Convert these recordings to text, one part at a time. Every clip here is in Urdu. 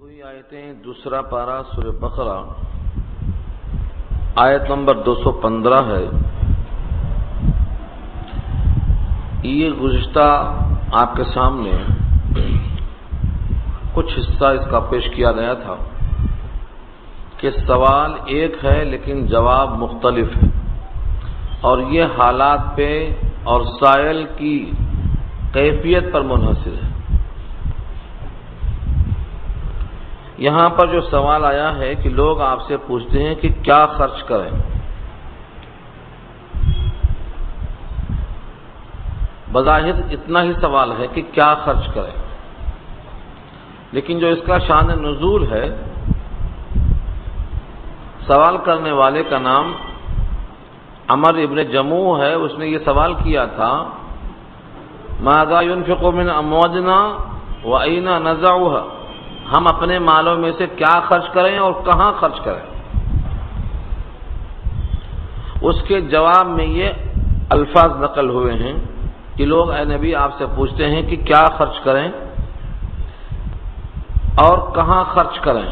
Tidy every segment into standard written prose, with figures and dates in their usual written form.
ہوئی آیتیں دوسرا پارہ سورہ بقرہ آیت نمبر 215 ہے۔ یہ گزشتہ آپ کے سامنے کچھ حصہ اس کا پیش کیا گیا تھا کہ سوال ایک ہے لیکن جواب مختلف ہے، اور یہ حالات پہ اور سائل کی کیفیت پر منحصر ہے۔ یہاں پر جو سوال آیا ہے کہ لوگ آپ سے پوچھتے ہیں کہ کیا خرچ کریں، بظاہر اتنا ہی سوال ہے کہ کیا خرچ کریں، لیکن جو اس کا شان نزول ہے، سوال کرنے والے کا نام عمر ابن جموح ہے۔ اس نے یہ سوال کیا تھا ماذا ينفق من اموالنا وأين نضعها، ہم اپنے مالوں میں سے کیا خرچ کریں اور کہاں خرچ کریں۔ اس کے جواب میں یہ الفاظ نقل ہوئے ہیں کہ لوگ اے نبی آپ سے پوچھتے ہیں کہ کیا خرچ کریں اور کہاں خرچ کریں،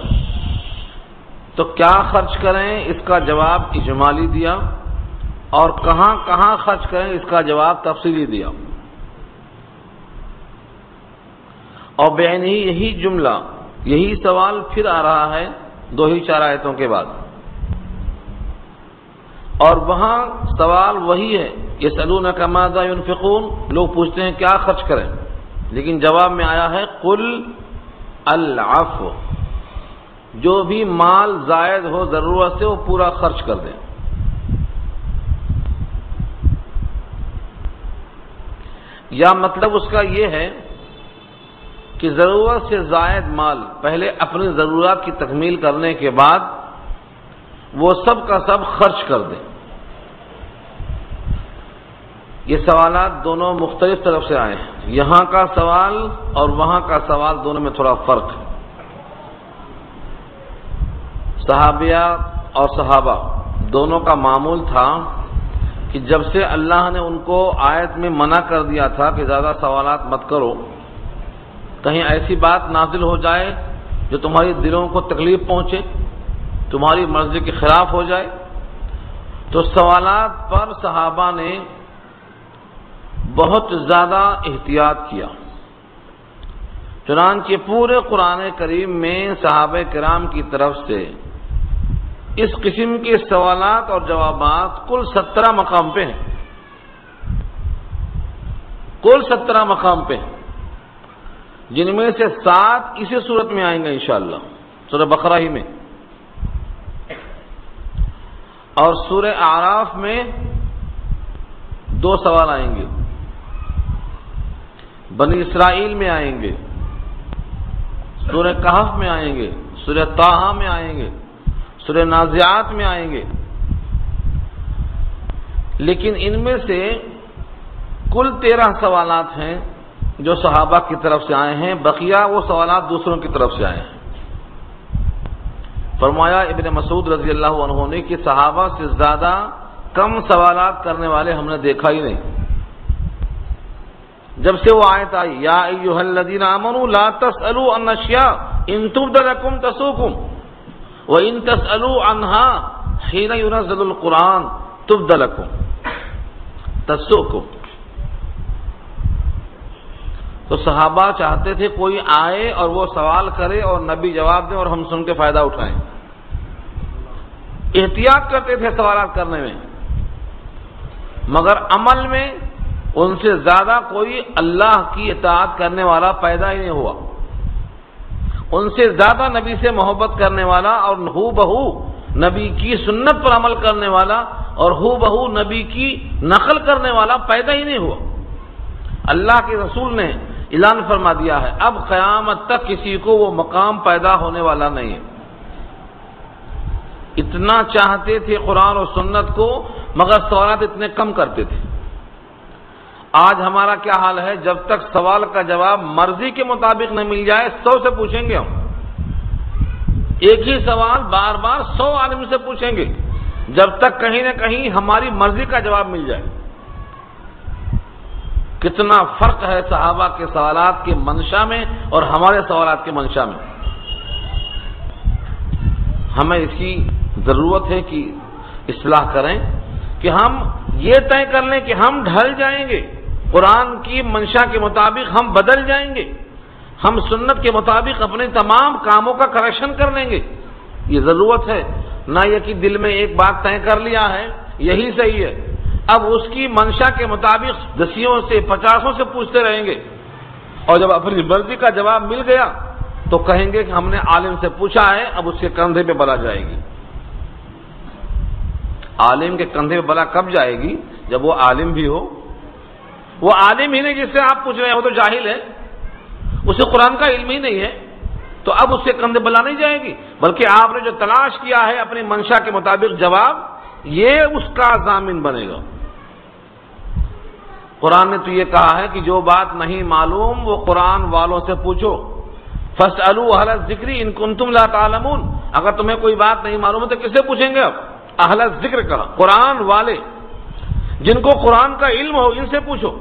تو کیا خرچ کریں اس کا جواب اجمالی دیا، اور کہاں کہاں خرچ کریں اس کا جواب تفصیلی دیا، اور بعین ہی یہی جملہ، یہی سوال پھر آ رہا ہے 2-4 آیتوں کے بعد، اور وہاں سوال وہی ہے یسألونک ماذا ينفقون، لوگ پوچھتے ہیں کیا خرچ کریں، لیکن جواب میں آیا ہے قل العفو، جو بھی مال زائد ہو ضرورت سے وہ پورا خرچ کر دیں۔ یا مطلب اس کا یہ ہے کہ ضرورت سے زائد مال پہلے اپنی ضرورت کی تکمیل کرنے کے بعد وہ سب کا سب خرچ کر دیں۔ یہ سوالات دونوں مختلف طرف سے آئے ہیں، یہاں کا سوال اور وہاں کا سوال دونوں میں تھوڑا فرق ہے۔ صحابیہ اور صحابہ دونوں کا معمول تھا کہ جب سے اللہ نے ان کو آیت میں منع کر دیا تھا کہ زیادہ سوالات مت کرو، کہیں ایسی بات نازل ہو جائے جو تمہاری دلوں کو تکلیف پہنچے، تمہاری مرضی کے خلاف ہو جائے، تو سوالات پر صحابہ نے بہت زیادہ احتیاط کیا۔ چنانچہ پورے قرآن کریم میں صحابہ کرام کی طرف سے اس قسم کے سوالات اور جوابات کل 17 مقام پہ ہیں، کل 17 مقام پہ ہیں، جن میں سے 7 اسی صورت میں آئیں گے انشاءاللہ، سورہ بقرہ ہی میں، اور سورہ اعراف میں 2 سوال آئیں گے، بنی اسرائیل میں آئیں گے، سورہ کہف میں آئیں گے، سورہ طٰہٰ میں آئیں گے، سورہ نازعات میں آئیں گے، لیکن ان میں سے کل 13 سوالات ہیں جو صحابہ کی طرف سے آئے ہیں، بقیہ وہ سوالات دوسروں کی طرف سے آئے ہیں۔ فرمایا ابن مسعود رضی اللہ عنہ نے کہ صحابہ سے زیادہ کم سوالات کرنے والے ہم نے دیکھا ہی نہیں۔ جب سے وہ آیت آئی یا ایھا الذین آمنوا لا تسألوا عن اشیاء ان تبد لکم تسؤکم وان تسألوا عنها حین ينزل القرآن تبد لکم تسؤکم، تو صحابہ چاہتے تھے کوئی آئے اور وہ سوال کرے اور نبی جواب دیں اور ہم سن کے فائدہ اٹھائیں، احتیاط کرتے تھے سوالات کرنے میں، مگر عمل میں ان سے زیادہ کوئی اللہ کی اطاعت کرنے والا پیدا ہی نہیں ہوا، ان سے زیادہ نبی سے محبت کرنے والا اور ہو بہو نبی کی سنت پر عمل کرنے والا اور ہو بہو نبی کی نقل کرنے والا پیدا ہی نہیں ہوا۔ اللہ کے رسول نے اعلان فرما دیا ہے اب قیامت تک کسی کو وہ مقام پیدا ہونے والا نہیں ہے۔ اتنا چاہتے تھے قرآن اور سنت کو، مگر سوالات اتنے کم کرتے تھے۔ آج ہمارا کیا حال ہے، جب تک سوال کا جواب مرضی کے مطابق نہ مل جائے 100 سے پوچھیں گے ہم، ایک ہی سوال بار بار 100 عالم سے پوچھیں گے، جب تک کہیں نہ کہیں ہماری مرضی کا جواب مل جائے۔ کتنا فرق ہے صحابہ کے سوالات کے منشا میں اور ہمارے سوالات کے منشا میں۔ ہمیں اس کی ضرورت ہے کہ اصلاح کریں کہ ہم یہ طے کر لیں کہ ہم ڈھل جائیں گے، قرآن کی منشا کے مطابق ہم بدل جائیں گے، ہم سنت کے مطابق اپنے تمام کاموں کا کریکشن کر لیں گے. یہ ضرورت ہے، نہ یہ کہ دل میں ایک بات طے کر لیا ہے یہی صحیح ہے، اب اس کی منشا کے مطابق 10 سے 50 سے پوچھتے رہیں گے، اور جب اپنی مرضی کا جواب مل گیا تو کہیں گے کہ ہم نے عالم سے پوچھا ہے، اب اس کے کندھے پہ بلا جائے گی. عالم کے کندھے پہ بلا کب جائے گی؟ جب وہ عالم بھی ہو. وہ عالم ہی نہیں جس سے آپ پوچھ رہے ہیں، وہ تو جاہل ہے، اسے قرآن کا علم ہی نہیں ہے، تو اب اس کے کندھے بلا نہیں جائے گی، بلکہ آپ نے جو تلاش کیا ہے اپنی منشا کے مطابق جواب، یہ اس کا ضامن بنے گا. قرآن نے تو یہ کہا ہے کہ جو بات نہیں معلوم وہ قرآن والوں سے پوچھو. فاسألوا اہل الذکر ان کنتم لا تعلمون. اگر تمہیں کوئی بات نہیں معلوم ہے تو کس سے پوچھیں گے؟ اب اہل الذکر کا، قرآن والے جن کو قرآن کا علم ہو، ان سے پوچھو.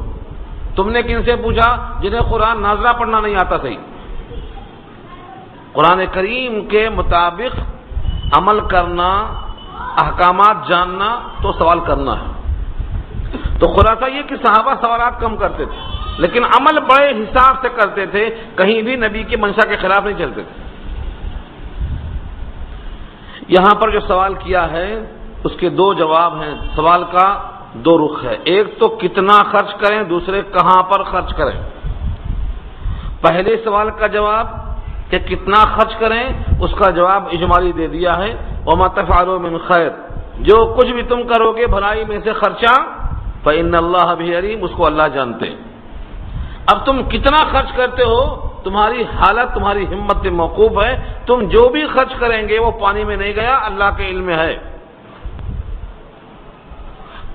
تم نے کن سے پوچھا؟ جنہیں قرآن نازلہ پڑھنا نہیں آتا صحیح. قرآن کریم کے مطابق عمل کرنا، احکامات جاننا تو سوال کرنا ہے. تو خلاصہ یہ کہ صحابہ سوالات کم کرتے تھے لیکن عمل بڑے حساب سے کرتے تھے، کہیں بھی نبی کی منشا کے خلاف نہیں چلتے تھے. یہاں پر جو سوال کیا ہے اس کے 2 جواب ہیں. سوال کا 2 رخ ہے، ایک تو کتنا خرچ کریں، دوسرے کہاں پر خرچ کریں. پہلے سوال کا جواب کہ کتنا خرچ کریں، اس کا جواب اجمالی دے دیا ہے. وما تفعلوا من خیر، جو کچھ بھی تم کرو گے بھلائی میں سے خرچہ، فإن اللہ بہ علیم، اس کو اللہ جانتے ہیں. اب تم کتنا خرچ کرتے ہو تمہاری حالت، تمہاری ہمت پہ موقوف ہے. تم جو بھی خرچ کریں گے وہ پانی میں نہیں گیا، اللہ کے علم میں ہے.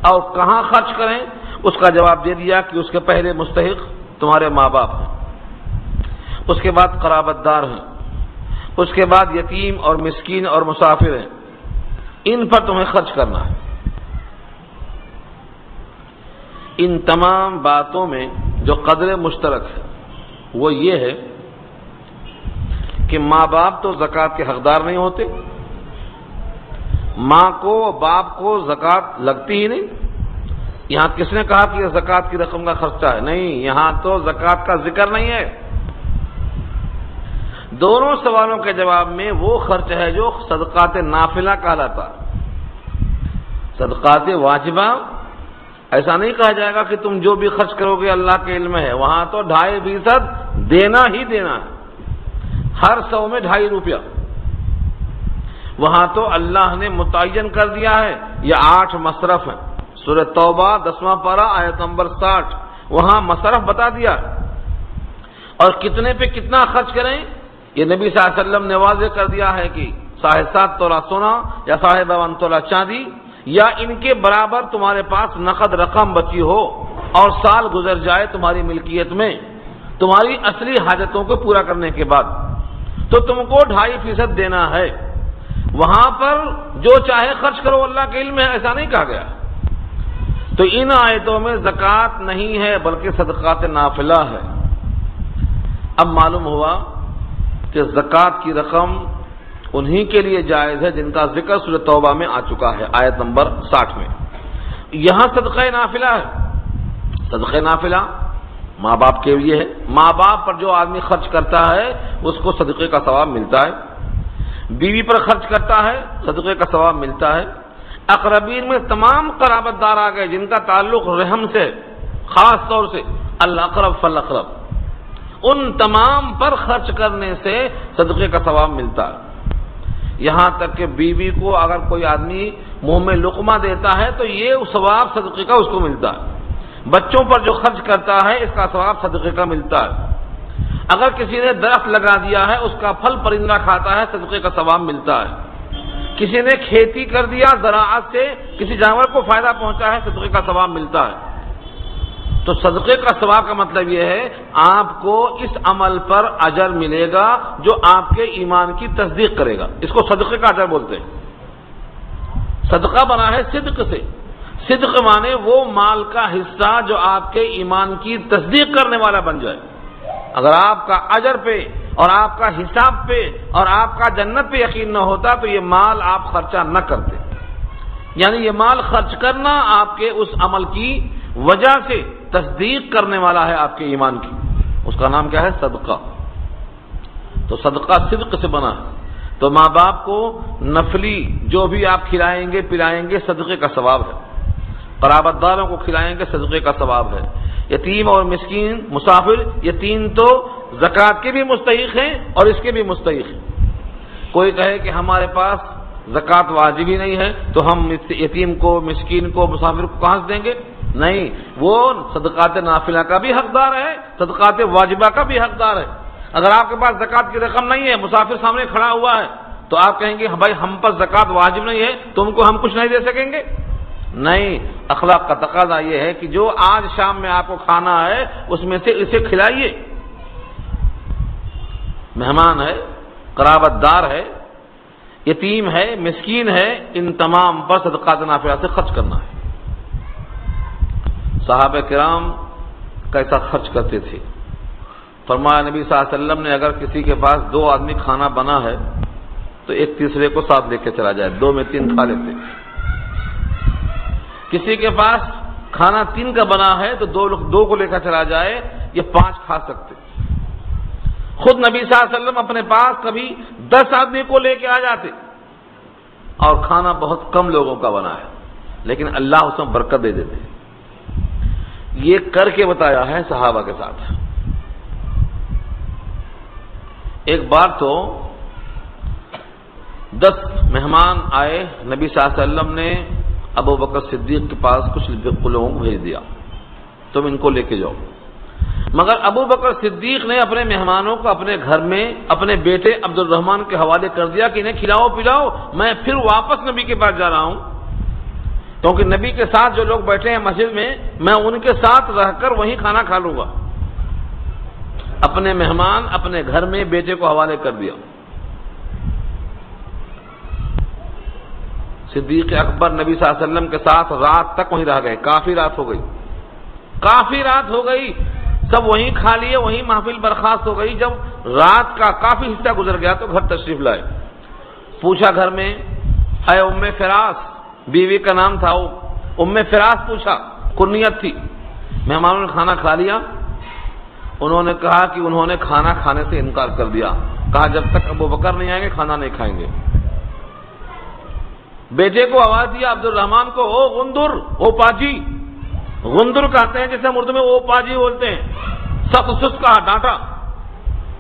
اور کہاں خرچ کریں، اس کا جواب دے دیا کہ اس کے پہلے مستحق تمہارے ماں باپ ہیں، اس کے بعد قرابت دار ہیں، اس کے بعد یتیم اور مسکین اور مسافر ہیں. ان پر تمہیں خرچ کرنا ہے. ان تمام باتوں میں جو قدر مشترک ہے وہ یہ ہے کہ ماں باپ تو زکوٰۃ کے حقدار نہیں ہوتے. ماں کو باپ کو زکوٰۃ لگتی ہی نہیں. یہاں کس نے کہا کہ یہ زکوٰۃ کی رقم کا خرچہ ہے؟ نہیں، یہاں تو زکوٰۃ کا ذکر نہیں ہے. دونوں سوالوں کے جواب میں وہ خرچ ہے جو صدقات نافلہ کہلاتا. صدقات واجبہ ایسا نہیں کہا جائے گا کہ تم جو بھی خرچ کرو گے اللہ کے علم ہے. وہاں تو 2.5% دینا ہی دینا ہے، ہر 100 میں 2.5 روپیہ. وہاں تو اللہ نے متعین کر دیا ہے، یہ 8 مصرف ہیں. سورہ توبہ 10واں پارہ آیت نمبر 60، وہاں مصرف بتا دیا. اور کتنے پہ کتنا خرچ کریں یہ نبی صلی اللہ علیہ وسلم نے واضح کر دیا ہے کہ 7.5 تولہ سونا یا 52 تولہ چاندی یا ان کے برابر تمہارے پاس نقد رقم بچی ہو اور سال گزر جائے تمہاری ملکیت میں تمہاری اصلی حاجتوں کو پورا کرنے کے بعد، تو تم کو 2.5% دینا ہے. وہاں پر جو چاہے خرچ کرو، اللہ کے علم ہے، ایسا نہیں کہا گیا. تو ان آیتوں میں زکوٰۃ نہیں ہے بلکہ صدقات نافلہ ہے. اب معلوم ہوا کہ زکوٰۃ کی رقم انہی کے لیے جائز ہے جن کا ذکر سورہ توبہ میں آ چکا ہے آیت نمبر 60 میں. یہاں صدقہ نافلہ ہے. صدقہ نافلہ ماں باپ کے لیے ہے. ماں باپ پر جو آدمی خرچ کرتا ہے اس کو صدقے کا ثواب ملتا ہے. بیوی پر خرچ کرتا ہے صدقے کا ثواب ملتا ہے. اقربین میں تمام قرابت دار آ گئے جن کا تعلق رحم سے، خاص طور سے الاقرب فالاقرب، ان تمام پر خرچ کرنے سے صدقے کا ثواب ملتا ہے. یہاں تک کہ بیوی کو اگر کوئی آدمی منہ میں لقمہ دیتا ہے تو یہ ثواب صدقے کا اس کو ملتا ہے. بچوں پر جو خرچ کرتا ہے اس کا ثواب صدقے کا ملتا ہے. اگر کسی نے درخت لگا دیا ہے اس کا پھل پرندہ کھاتا ہے صدقے کا ثواب ملتا ہے. کسی نے کھیتی کر دیا زراعت سے کسی جانور کو فائدہ پہنچا ہے صدقے کا ثواب ملتا ہے. تو صدقے کا ثواب کا مطلب یہ ہے آپ کو اس عمل پر اجر ملے گا جو آپ کے ایمان کی تصدیق کرے گا. اس کو صدقے کا اجر بولتے ہیں. صدقہ بنا ہے صدق سے. صدق مانے وہ مال کا حصہ جو آپ کے ایمان کی تصدیق کرنے والا بن جائے. اگر آپ کا اجر پہ اور آپ کا حساب پہ اور آپ کا جنت پہ یقین نہ ہوتا تو یہ مال آپ خرچہ نہ کرتے. یعنی یہ مال خرچ کرنا آپ کے اس عمل کی وجہ سے تصدیق کرنے والا ہے آپ کے ایمان کی. اس کا نام کیا ہے؟ صدقہ. تو صدقہ صدق سے بنا ہے. تو ماں باپ کو نفلی جو بھی آپ کھلائیں گے پلائیں گے صدقے کا ثواب ہے. قرابت داروں کو کھلائیں گے صدقے کا ثواب ہے. یتیم اور مسکین مسافر یہ تین تو زکوٰۃ کے بھی مستحق ہیں اور اس کے بھی مستحق ہیں. کوئی کہے کہ ہمارے پاس زکوٰۃ واجب ہی نہیں ہے تو ہم یتیم کو مسکین کو مسافر کو کہاں سے دیں گے؟ نہیں، وہ صدقات نافلہ کا بھی حقدار ہے، صدقات واجبہ کا بھی حقدار ہے. اگر آپ کے پاس زکوٰۃ کی رقم نہیں ہے، مسافر سامنے کھڑا ہوا ہے تو آپ کہیں گے بھائی ہم پر زکوٰۃ واجب نہیں ہے تم کو ہم کچھ نہیں دے سکیں گے؟ نہیں، اخلاق کا تقاضا یہ ہے کہ جو آج شام میں آپ کو کھانا ہے اس میں سے اسے کھلائیے. مہمان ہے، قرابت دار ہے، یتیم ہے، مسکین ہے، ان تمام پر صدقات نافلہ سے خرچ کرنا ہے. صحابہ کرام کیسا خرچ کرتے تھے؟ فرمایا نبی صلی اللہ علیہ وسلم نے اگر کسی کے پاس 2 آدمی کھانا بنا ہے تو ایک تیسرے کو ساتھ لے کے چلا جائے، 2 میں 3 کھا لیتے. کسی کے پاس کھانا 3 کا بنا ہے تو 2 کو لے کر چلا جائے، یہ 5 کھا سکتے. خود نبی صلی اللہ علیہ وسلم اپنے پاس کبھی 10 آدمی کو لے کے آ جاتے اور کھانا بہت کم لوگوں کا بنا ہے لیکن اللہ اس میں برکت دے دیتے. یہ کر کے بتایا ہے صحابہ کے ساتھ. ایک بار تو 10 مہمان آئے، نبی صلی اللہ علیہ وسلم نے ابو بکر صدیق کے پاس کچھ لوگوں کو بھیج دیا تم ان کو لے کے جاؤ. مگر ابو بکر صدیق نے اپنے مہمانوں کو اپنے گھر میں اپنے بیٹے عبد الرحمن کے حوالے کر دیا کہ انہیں کھلاؤ پلاؤ، میں پھر واپس نبی کے پاس جا رہا ہوں کیونکہ نبی کے ساتھ جو لوگ بیٹھے ہیں مسجد میں ان کے ساتھ رہ کر وہیں کھانا کھا لوں گا. اپنے مہمان اپنے گھر میں بیٹے کو حوالے کر دیا. صدیق اکبر نبی صلی اللہ علیہ وسلم کے ساتھ رات تک وہیں رہ گئے. کافی رات ہو گئی، سب وہیں کھا لیے، وہیں محفل برخاست ہو گئی. جب رات کا کافی حصہ گزر گیا تو گھر تشریف لائے. پوچھا گھر میں، اے ام فراس، بیوی کا نام تھا وہ، ام فراس پوچھا، کنیت تھی. مہمانوں نے کھانا کھا لیا؟ انہوں نے کہا کہ انہوں نے کھانا کھانے سے انکار کر دیا. کہا جب تک ابو بکر نہیں آئیں گے کھانا نہیں کھائیں گے. بیٹے کو آواز دیا عبد الرحمان کو، او غندر، او پاجی. غندر کہتے ہیں جیسے ہم اردو میں او پاجی بولتے ہیں. سخت سست کہا، ڈانٹا.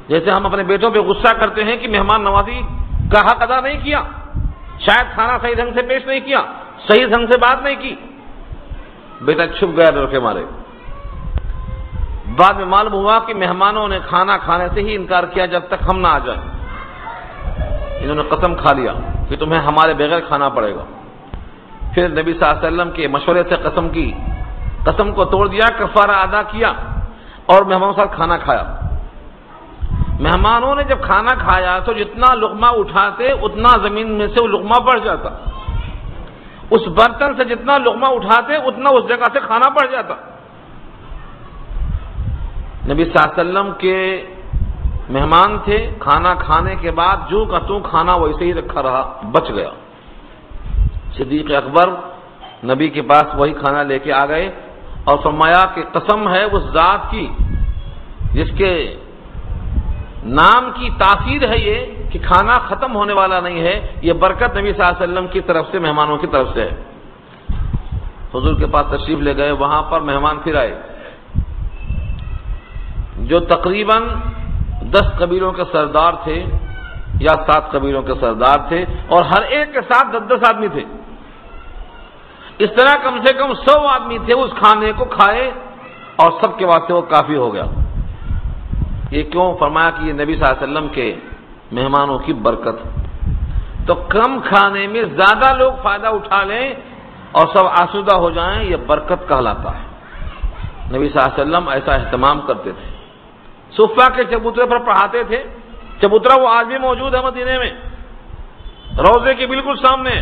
جیسے ہم اپنے بیٹوں پہ غصہ کرتے ہیں کہ مہمان نوازی کا حق ادا نہیں کیا، شاید کھانا صحیح ڈھنگ سے پیش نہیں کیا، صحیح ڈھنگ سے بات نہیں کی. بیٹا چھپ گیا ڈر کے مارے. بعد میں معلوم ہوا کہ مہمانوں نے کھانا کھانے سے ہی انکار کیا جب تک ہم نہ آ جائیں. انہوں نے قسم کھا لیا کہ تمہیں ہمارے بغیر کھانا پڑے گا. پھر نبی صلی اللہ علیہ وسلم کے مشورے سے قسم کو توڑ دیا، کفارہ ادا کیا اور مہمانوں کے ساتھ کھانا کھایا. مہمانوں نے جب کھانا کھایا تو جتنا لقمہ اٹھاتے اتنا زمین میں سے وہ لقمہ بڑھ جاتا. اس برتن سے جتنا لقمہ اٹھاتے اتنا اس جگہ سے کھانا بڑھ جاتا. نبی صلی اللہ علیہ وسلم کے مہمان تھے، کھانا کھانے کے بعد جو کا تو کھانا ویسے ہی رکھا رہا، بچ گیا. صدیق اکبر نبی کے پاس وہی کھانا لے کے آ گئے اور فرمایا کہ قسم ہے اس ذات کی جس کے نام کی تاثیر ہے یہ کہ کھانا ختم ہونے والا نہیں ہے، یہ برکت نبی صلی اللہ علیہ وسلم کی طرف سے، مہمانوں کی طرف سے ہے. حضور کے پاس تشریف لے گئے. وہاں پر مہمان پھر آئے جو تقریباً 10 قبیلوں کے سردار تھے یا 7 قبیلوں کے سردار تھے اور ہر ایک کے ساتھ 10 آدمی تھے. اس طرح کم سے کم 100 آدمی تھے. اس کھانے کو کھائے اور سب کے واسطے وہ کافی ہو گیا. یہ کیوں؟ فرمایا کہ یہ نبی صلی اللہ علیہ وسلم کے مہمانوں کی برکت. تو کم کھانے میں زیادہ لوگ فائدہ اٹھا لیں اور سب آسودہ ہو جائیں، یہ برکت کہلاتا ہے. نبی صلی اللہ علیہ وسلم ایسا اہتمام کرتے تھے. صفہ کے چبوترے پر پڑھاتے تھے. چبوترا وہ آج بھی موجود ہے مدینے میں، روضے کے بالکل سامنے.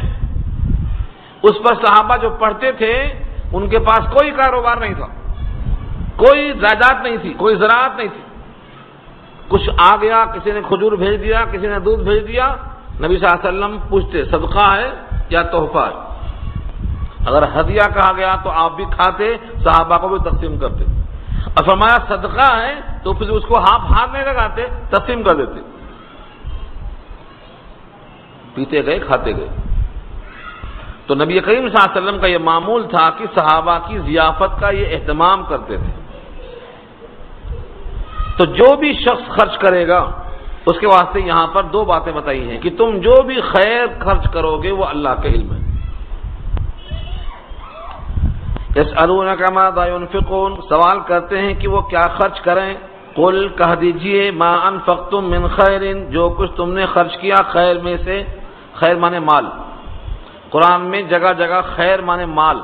اس پر صحابہ جو پڑھتے تھے ان کے پاس کوئی کاروبار نہیں تھا، کوئی جائیداد نہیں تھی، کوئی زراعت نہیں تھی. کچھ آ گیا، کسی نے کھجور بھیج دیا، کسی نے دودھ بھیج دیا، نبی صلی اللہ علیہ وسلم پوچھتے صدقہ ہے یا تحفہ ہے؟ اگر ہدیہ کہا گیا تو آپ بھی کھاتے، صحابہ کو بھی تقسیم کرتے، اور فرمایا صدقہ ہے تو پھر اس کو ہاتھ نہیں لگاتے، تقسیم کر دیتے، پیتے گئے کھاتے گئے۔ تو نبی کریم صلی اللہ علیہ وسلم کا یہ معمول تھا کہ صحابہ کی ضیافت کا یہ اہتمام کرتے تھے۔ تو جو بھی شخص خرچ کرے گا اس کے واسطے یہاں پر دو باتیں بتائی ہیں کہ تم جو بھی خیر خرچ کرو گے وہ اللہ کے علم ہے۔ یسألونک ماذا ينفقون، سوال کرتے ہیں کہ وہ کیا خرچ کریں، قل کہہ دیجئے ما انفقتم من خیر، جو کچھ تم نے خرچ کیا خیر میں سے، خیر مانے مال، قرآن میں جگہ جگہ خیر مانے مال،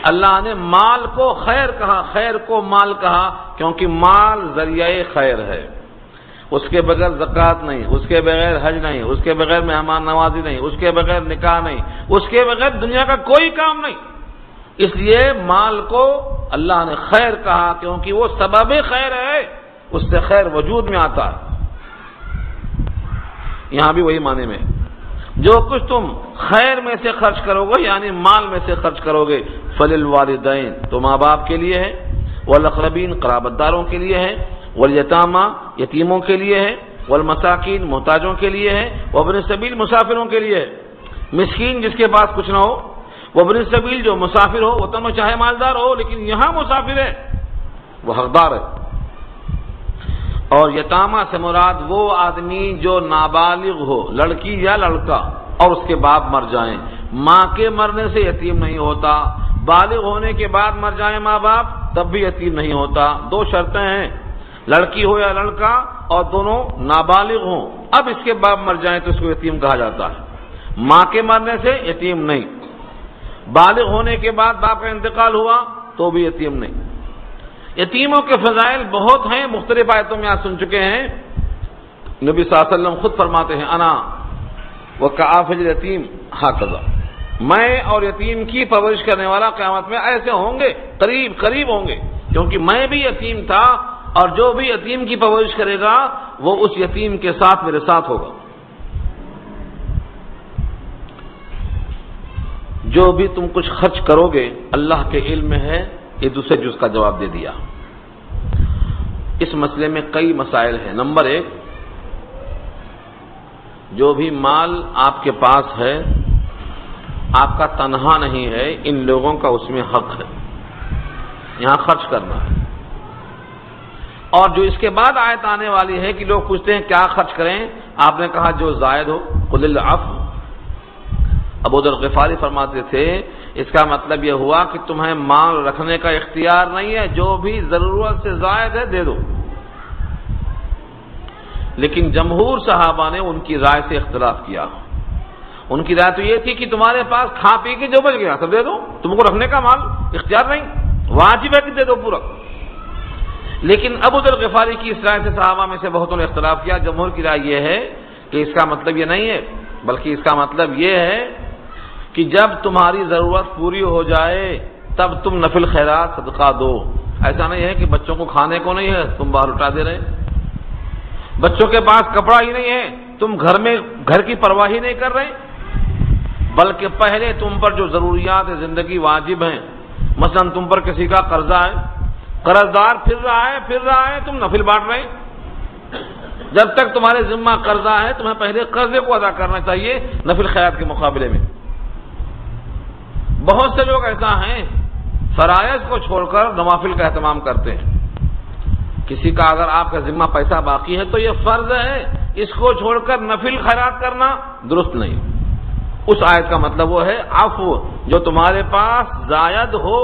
اللہ نے مال کو خیر کہا، خیر کو مال کہا، کیونکہ مال ذریعہ خیر ہے، اس کے بغیر زکوٰۃ نہیں، اس کے بغیر حج نہیں، اس کے بغیر مہمان نوازی نہیں، اس کے بغیر نکاح نہیں، اس کے بغیر دنیا کا کوئی کام نہیں، اس لیے مال کو اللہ نے خیر کہا کیونکہ وہ سبب خیر ہے، اس سے خیر وجود میں آتا ہے۔ یہاں بھی وہی معنی میں جو کچھ تم خیر میں سے خرچ کرو گے یعنی مال میں سے خرچ کرو گے، فللوالدین تو ماں باپ کے لیے ہے، والاقربین قرابت داروں کے لیے ہے، والیتامی یتیموں کے لیے ہے، والمساکین محتاجوں کے لیے ہے، وابن السبیل مسافروں کے لیے ہے، مسکین جس کے پاس کچھ نہ ہو، وابن السبیل جو مسافر ہو، وطن میں چاہے مالدار ہو لیکن یہاں مسافر ہے وہ حقدار ہے، اور یتامہ سے مراد وہ آدمی جو نابالغ ہو، لڑکی یا لڑکا، اور اس کے باپ مر جائیں، ماں کے مرنے سے یتیم نہیں ہوتا، بالغ ہونے کے بعد مر جائیں ماں باپ تب بھی یتیم نہیں ہوتا، دو شرطیں ہیں، لڑکی ہو یا لڑکا اور دونوں نابالغ ہوں، اب اس کے باپ مر جائیں تو اس کو یتیم کہا جاتا ہے، ماں کے مرنے سے یتیم نہیں، بالغ ہونے کے بعد باپ کا انتقال ہوا تو بھی یتیم نہیں۔ یتیموں کے فضائل بہت ہیں، مختلف آیتوں میں آپ سن چکے ہیں، نبی صلی اللہ علیہ وسلم خود فرماتے ہیں انا وکافل یتیم ہکذا، میں اور یتیم کی پرورش کرنے والا قیامت میں ایسے ہوں گے، قریب قریب ہوں گے، کیونکہ میں بھی یتیم تھا اور جو بھی یتیم کی پرورش کرے گا وہ اس یتیم کے ساتھ میرے ساتھ ہوگا۔ جو بھی تم کچھ خرچ کرو گے اللہ کے علم میں ہے، یہ دوسرے جز کا جواب دے دیا۔ اس مسئلے میں کئی مسائل ہیں۔ نمبر ایک، جو بھی مال آپ کے پاس ہے آپ کا تنہا نہیں ہے، ان لوگوں کا اس میں حق ہے، یہاں خرچ کرنا ہے۔ اور جو اس کے بعد آیت آنے والی ہے کہ لوگ پوچھتے ہیں کیا خرچ کریں، آپ نے کہا جو زائد ہو، قل العفو۔ ابو ذر غفاری فرماتے تھے اس کا مطلب یہ ہوا کہ تمہیں مال رکھنے کا اختیار نہیں ہے، جو بھی ضرورت سے زائد ہے دے دو۔ لیکن جمہور صحابہ نے ان کی رائے سے اختلاف کیا، ان کی رائے تو یہ تھی کہ تمہارے پاس کھا پی کے جو بچ گیا سب دے دو، تم کو رکھنے کا مال اختیار نہیں، واجب ہے کہ دے دو پورا۔ لیکن ابو ذر غفاری کی اس رائے سے صحابہ میں سے بہتوں نے اختلاف کیا۔ جمہور کی رائے یہ ہے کہ اس کا مطلب یہ نہیں ہے، بلکہ اس کا مطلب یہ ہے کہ جب تمہاری ضرورت پوری ہو جائے تب تم نفل خیرات صدقہ دو۔ ایسا نہیں ہے کہ بچوں کو کھانے کو نہیں ہے تم باہر اٹھا دے رہے، بچوں کے پاس کپڑا ہی نہیں ہے تم گھر کی پرواہ ہی نہیں کر رہے، بلکہ پہلے تم پر جو ضروریات زندگی واجب ہیں، مثلا تم پر کسی کا قرضہ ہے، قرض دار پھر رہا ہے تم نفل بانٹ رہے، جب تک تمہارے ذمہ قرضہ ہے تمہیں پہلے قرضے کو ادا کرنا چاہیے نفل خیرات کے مقابلے میں۔ بہت سے لوگ ایسا ہیں فرائض کو چھوڑ کر نوافل کا اہتمام کرتے ہیں، کسی کا اگر آپ کا ذمہ پیسہ باقی ہے تو یہ فرض ہے، اس کو چھوڑ کر نفل خیرات کرنا درست نہیں۔ اس آیت کا مطلب وہ ہے عفو، جو تمہارے پاس زائد ہو،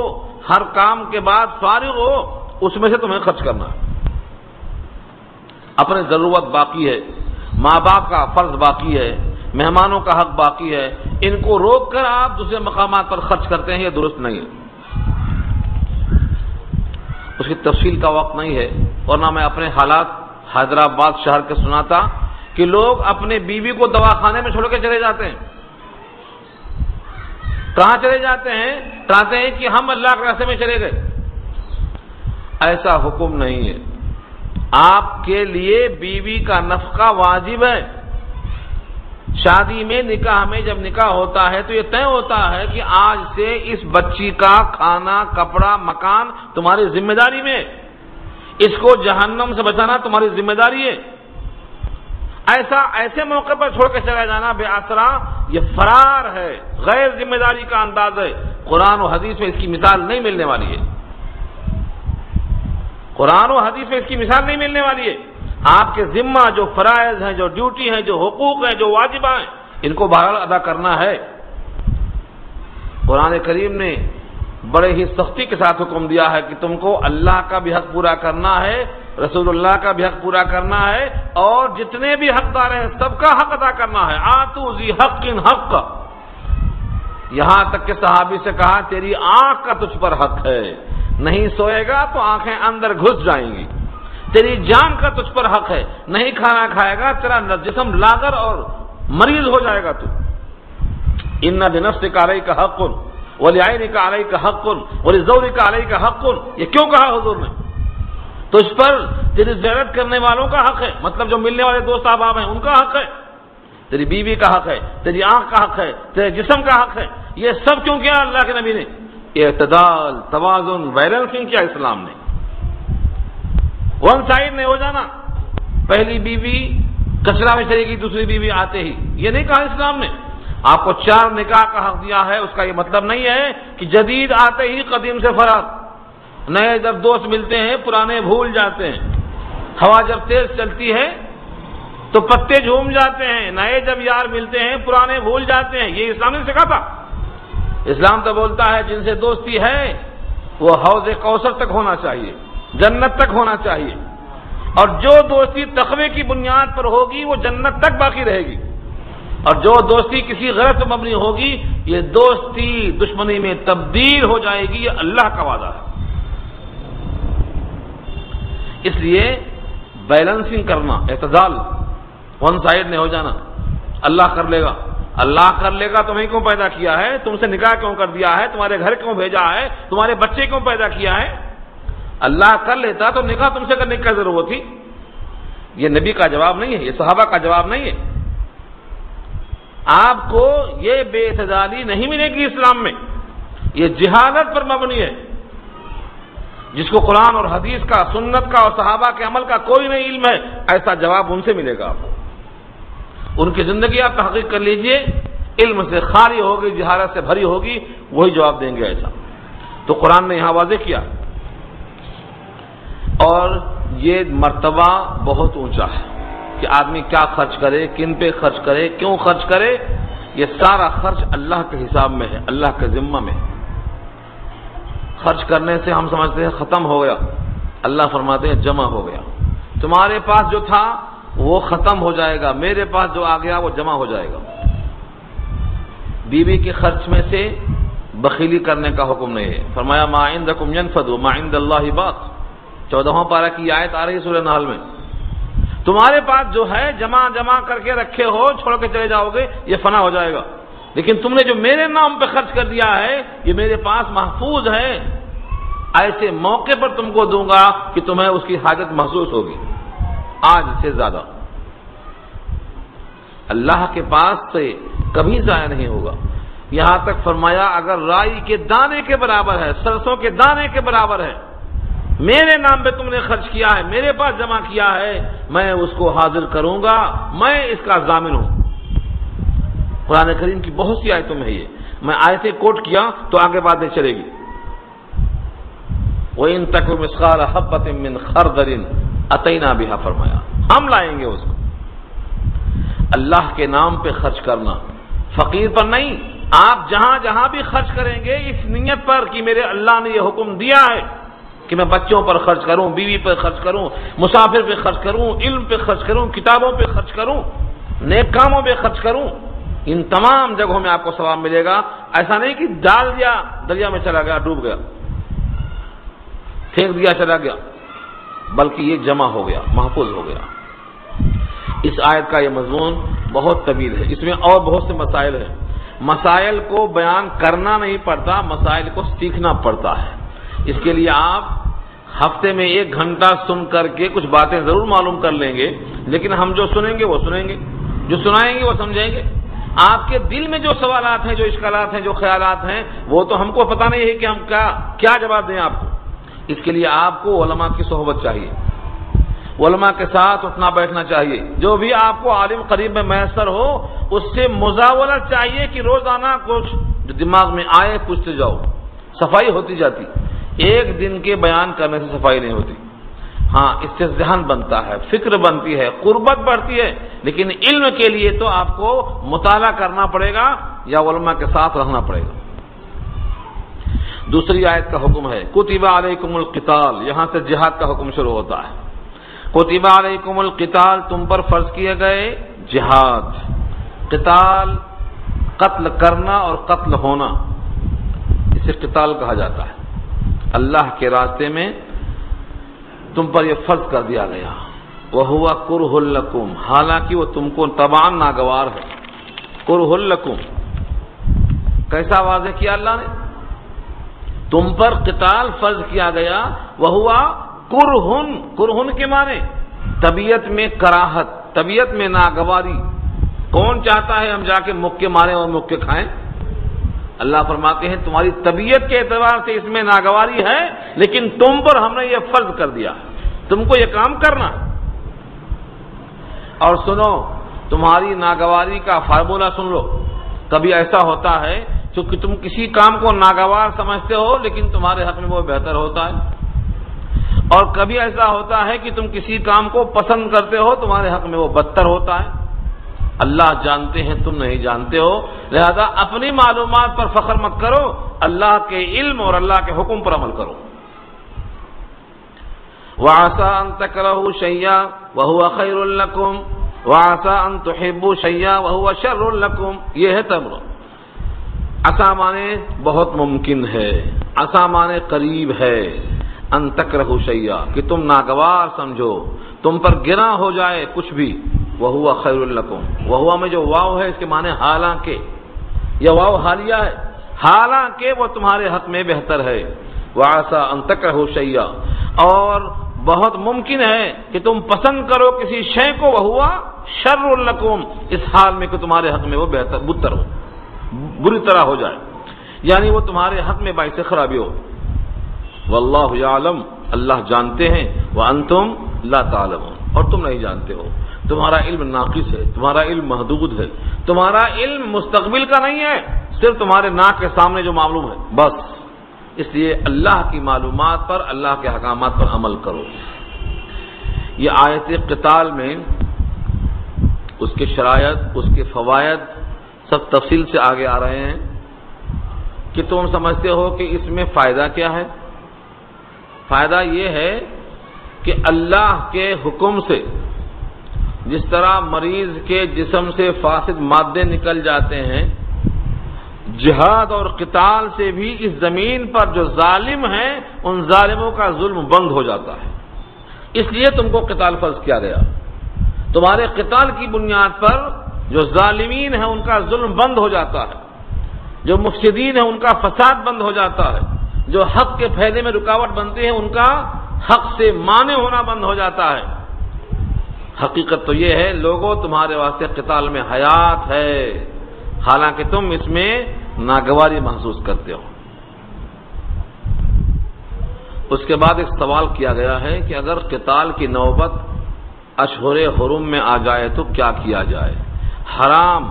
ہر کام کے بعد فارغ ہو، اس میں سے تمہیں خرچ کرنا ہے۔ اپنے ضرورت باقی ہے، ماں باپ کا فرض باقی ہے، مہمانوں کا حق باقی ہے، ان کو روک کر آپ دوسرے مقامات پر خرچ کرتے ہیں، یہ درست نہیں ہے۔ اس کی تفصیل کا وقت نہیں ہے، اور نہ میں اپنے حالات حیدرآباد شہر کے سناتا کہ لوگ اپنے بیوی کو دواخانے میں چھوڑ کے چلے جاتے ہیں۔ کہاں چلے جاتے ہیں؟ کہتے ہیں کہ ہم اللہ کے راستے میں چلے گئے۔ ایسا حکم نہیں ہے۔ آپ کے لیے بیوی کا نفقہ واجب ہے۔ شادی میں، نکاح میں جب نکاح ہوتا ہے تو یہ طے ہوتا ہے کہ آج سے اس بچی کا کھانا، کپڑا، مکان تمہاری ذمہ داری میں، اس کو جہنم سے بچانا تمہاری ذمہ داری ہے۔ ایسے موقع پر چھوڑ کے چلا جانا بے آسرا، یہ فرار ہے، غیر ذمہ داری کا انداز ہے۔ قرآن و حدیث میں اس کی مثال نہیں ملنے والی ہے، قرآن و حدیث میں اس کی مثال نہیں ملنے والی ہے۔ آپ کے ذمہ جو فرائض ہیں، جو ڈیوٹی ہیں، جو حقوق ہیں، جو واجبہ ہیں، ان کو بہرحال ادا کرنا ہے۔ قرآن کریم نے بڑے ہی سختی کے ساتھ حکم دیا ہے کہ تم کو اللہ کا بھی حق پورا کرنا ہے، رسول اللہ کا بھی حق پورا کرنا ہے، اور جتنے بھی حقدار ہیں سب کا حق ادا کرنا ہے۔ آتوا ذی حق حق، یہاں تک کہ صحابی سے کہا تیری آنکھ کا تجھ پر حق ہے، نہیں سوئے گا تو آنکھیں اندر گھس جائیں گی۔ تیری جان کا تجھ پر حق ہے، نہیں کھانا کھائے گا تیرا جسم لاغر اور مریض ہو جائے گا تو۔ ان لنفسک علیک حق ولعینک علیک حق ولزوجک علیک حق، یہ کیوں کہا حضور نے؟ تجھ پر تیری زیارت کرنے والوں کا حق ہے، مطلب جو ملنے والے دوست احباب ہیں ان کا حق ہے، تیری بیوی کا حق ہے، تیری آنکھ کا حق ہے، تیرے جسم کا حق ہے۔ یہ سب کیوں کیا اللہ کے نبی نے؟ اعتدال، توازن، بیلنسنگ کیا اسلام نے۔ ون سائڈ نہیں ہو جانا، پہلی بیوی کچرا میں چلے گی دوسری بیوی آتے ہی، یہ نہیں کہا اسلام نے۔ آپ کو 4 نکاح کا حق دیا ہے، اس کا یہ مطلب نہیں ہے کہ جدید آتے ہی قدیم سے فرار، نئے جب دوست ملتے ہیں پرانے بھول جاتے ہیں، ہوا جب تیز چلتی ہے تو پتے جھوم جاتے ہیں، نئے جب یار ملتے ہیں پرانے بھول جاتے ہیں، یہ اسلام نے سکھا تھا۔ اسلام تو بولتا ہے جن سے دوستی ہے وہ حوض کوثر تک ہونا چاہیے، جنت تک ہونا چاہیے، اور جو دوستی تقوی کی بنیاد پر ہوگی وہ جنت تک باقی رہے گی، اور جو دوستی کسی غلط پر مبنی ہوگی یہ دوستی دشمنی میں تبدیل ہو جائے گی، یہ اللہ کا وعدہ ہے۔ اس لیے بیلنسنگ کرنا، اعتدال، ون سائڈ نہیں ہو جانا۔ اللہ کر لے گا، اللہ کر لے گا، تمہیں کیوں پیدا کیا ہے، تم سے نکاح کیوں کر دیا ہے، تمہارے گھر کیوں بھیجا ہے، تمہارے بچے کیوں پیدا کیا ہے؟ اللہ کر لیتا تو نکاح تم سے کرنے کی کیا ضرورت تھی؟ یہ نبی کا جواب نہیں ہے، یہ صحابہ کا جواب نہیں ہے۔ آپ کو یہ بے اعتدالی نہیں ملے گی اسلام میں، یہ جہالت پر مبنی ہے۔ جس کو قرآن اور حدیث کا، سنت کا اور صحابہ کے عمل کا کوئی نہیں علم ہے، ایسا جواب ان سے ملے گا آپ کو۔ ان کی زندگی آپ تحقیق کر لیجئے، علم سے خالی ہوگی، جہالت سے بھری ہوگی، وہی جواب دیں گے ایسا۔ تو قرآن نے یہاں واضح کیا، اور یہ مرتبہ بہت اونچا ہے کہ آدمی کیا خرچ کرے، کن پہ خرچ کرے، کیوں خرچ کرے، یہ سارا خرچ اللہ کے حساب میں ہے، اللہ کے ذمہ میں۔ خرچ کرنے سے ہم سمجھتے ہیں ختم ہو گیا، اللہ فرماتے ہیں جمع ہو گیا۔ تمہارے پاس جو تھا وہ ختم ہو جائے گا، میرے پاس جو آ گیا وہ جمع ہو جائے گا۔ بیوی کے خرچ میں سے بخیلی کرنے کا حکم نہیں ہے، فرمایا ما عندکم ينفد وما عند اللہ باق، 14واں پارہ کی آیت آ رہی ہے سورہ نحل میں۔ تمہارے پاس جو ہے جمع کر کے رکھے ہو، چھوڑ کے چلے جاؤ گے، یہ فنا ہو جائے گا، لیکن تم نے جو میرے نام پہ خرچ کر دیا ہے یہ میرے پاس محفوظ ہے، ایسے موقع پر تم کو دوں گا کہ تمہیں اس کی حاجت محسوس ہوگی آج سے زیادہ۔ اللہ کے پاس سے کبھی ضائع نہیں ہوگا۔ یہاں تک فرمایا اگر رائی کے دانے کے برابر ہے، سرسوں کے دانے کے برابر ہے، میرے نام پہ تم نے خرچ کیا ہے، میرے پاس جمع کیا ہے، میں اس کو حاضر کروں گا، میں اس کا ضامن ہوں۔ قرآن کریم کی بہت سی آیتوں میں ہے یہ، میں آیتیں کوٹ کیا تو آگے باتیں چلے گی۔ وَإِن تَكُ مِثْقَالَ حَبَّةٍ مِّنْ خَرْدَلٍ أَتَيْنَا بِهَا، فرمایا ہم لائیں گے اس کو۔ اللہ کے نام پہ خرچ کرنا، فقیر پر نہیں، آپ جہاں جہاں بھی خرچ کریں گے اس نیت پر کہ میرے اللہ نے یہ حکم دیا ہے کہ میں بچوں پر خرچ کروں، بیوی پر خرچ کروں، مسافر پہ خرچ کروں، علم پہ خرچ کروں، کتابوں پہ خرچ کروں، نیک کاموں پہ خرچ کروں، ان تمام جگہوں میں آپ کو ثواب ملے گا۔ ایسا نہیں کہ ڈال دیا دریا میں چلا گیا، ڈوب گیا، پھینک دیا چلا گیا، بلکہ یہ جمع ہو گیا، محفوظ ہو گیا۔ اس آیت کا یہ مضمون بہت طویل ہے، اس میں اور بہت سے مسائل ہیں۔ مسائل کو بیان کرنا نہیں پڑتا، مسائل کو سیکھنا پڑتا ہے۔ اس کے لیے آپ ہفتے میں 1 گھنٹہ سن کر کے کچھ باتیں ضرور معلوم کر لیں گے، لیکن ہم جو سنیں گے وہ سنیں گے، جو سنائیں گے وہ سمجھیں گے۔ آپ کے دل میں جو سوالات ہیں، جو اشکالات ہیں، جو خیالات ہیں، وہ تو ہم کو پتہ نہیں ہے کہ ہم کیا جواب دیں آپ کو۔ اس کے لیے آپ کو علماء کی صحبت چاہیے، علماء کے ساتھ اٹھنا بیٹھنا چاہیے۔ جو بھی آپ کو عالم قریب میں میسر ہو، اس سے مزاولت چاہیے کہ روزانہ کچھ جو دماغ میں آئے پوچھتے جاؤ، صفائی ہوتی جاتی۔ ایک دن کے بیان کرنے سے صفائی نہیں ہوتی، ہاں اس سے ذہن بنتا ہے، فکر بنتی ہے، قربت بڑھتی ہے، لیکن علم کے لیے تو آپ کو مطالعہ کرنا پڑے گا یا علماء کے ساتھ رہنا پڑے گا۔ دوسری آیت کا حکم ہے کتب علیکم القتال، یہاں سے جہاد کا حکم شروع ہوتا ہے۔ کتب علیکم القتال، تم پر فرض کیے گئے جہاد۔ قتال قتل کرنا اور قتل ہونا، اسے قتال کہا جاتا ہے۔ اللہ کے راستے میں تم پر یہ فرض کر دیا گیا، وَهُوَ كُرْهٌ لَكُمْ، حالانکہ وہ تم کو طبعاً ناگوار ہے۔ كُرْهٌ لَكُمْ کیسا واضح کیا اللہ نے؟ تم پر قتال فرض کیا گیا، وَهُوَ كُرْهٌ کے معنی طبیعت میں کراہت، طبیعت میں ناگواری۔ کون چاہتا ہے ہم جا کے مکے ماریں اور مکے کھائیں؟ اللہ فرماتے ہیں تمہاری طبیعت کے اعتبار سے اس میں ناگواری ہے، لیکن تم پر ہم نے یہ فرض کر دیا، تم کو یہ کام کرنا۔ اور سنو، تمہاری ناگواری کا فارمولہ سن لو۔ کبھی ایسا ہوتا ہے کہ تم کسی کام کو ناگوار سمجھتے ہو لیکن تمہارے حق میں وہ بہتر ہوتا ہے، اور کبھی ایسا ہوتا ہے کہ تم کسی کام کو پسند کرتے ہو، تمہارے حق میں وہ بدتر ہوتا ہے۔ اللہ جانتے ہیں، تم نہیں جانتے ہو، لہذا اپنی معلومات پر فخر مت کرو، اللہ کے علم اور اللہ کے حکم پر عمل کرو۔ وَعَسَىٰ أَن تَكْرَهُوا شَيْئًا وَهُوَ خَيْرٌ لَكُمْ وَعَسَىٰ أَن تُحِبُّوا شَيْئًا وَهُوَ شَرٌّ لَكُمْ، یہ ہے تمر۔ عسیٰ مانے بہت ممکن ہے، عسیٰ مانے قریب ہے، ان تکرہوا شیئا کہ تم ناگوار سمجھو، تم پر گرا ہو جائے کچھ بھی، وہو خیر لکم، وہو میں جو واو ہے اس کے معنی حالانکہ، یہ واو حالیہ ہے، حالانکہ وہ تمہارے حق میں بہتر ہے۔ وعسى ان تکرہوا شیئا، اور بہت ممکن ہے کہ تم پسند کرو کسی شے کو، وہو شر لکم، اس حال میں کہ تمہارے حق میں وہ بہتر بدتر ہو، بری طرح ہو جائے، یعنی وہ تمہارے حق میں باعث خرابی ہو۔ واللہ یعلم، اللہ جانتے ہیں، وانتم لا تعلمون، اور تم نہیں جانتے ہو، تمہارا علم ناقص ہے، تمہارا علم محدود ہے، تمہارا علم مستقبل کا نہیں ہے، صرف تمہارے ناک کے سامنے جو معلوم ہے بس۔ اس لیے اللہ کی معلومات پر، اللہ کے احکامات پر عمل کرو۔ یہ آیت قتال میں اس کے شرائط، اس کے فوائد سب تفصیل سے آگے آ رہے ہیں کہ تم سمجھتے ہو کہ اس میں فائدہ کیا ہے؟ فائدہ یہ ہے کہ اللہ کے حکم سے جس طرح مریض کے جسم سے فاسد مادے نکل جاتے ہیں، جہاد اور قتال سے بھی اس زمین پر جو ظالم ہیں ان ظالموں کا ظلم بند ہو جاتا ہے۔ اس لیے تم کو قتال فرض کیا گیا، تمہارے قتال کی بنیاد پر جو ظالمین ہیں ان کا ظلم بند ہو جاتا ہے، جو مفسدین ہیں ان کا فساد بند ہو جاتا ہے، جو حق کے پھیلنے میں رکاوٹ بنتے ہیں ان کا حق سے مانع ہونا بند ہو جاتا ہے۔ حقیقت تو یہ ہے لوگوں، تمہارے واسطے قتال میں حیات ہے، حالانکہ تم اس میں ناگواری محسوس کرتے ہو۔ اس کے بعد ایک سوال کیا گیا ہے کہ اگر قتال کی نوبت اشہر حرم میں آ جائے تو کیا کیا جائے؟ حرام،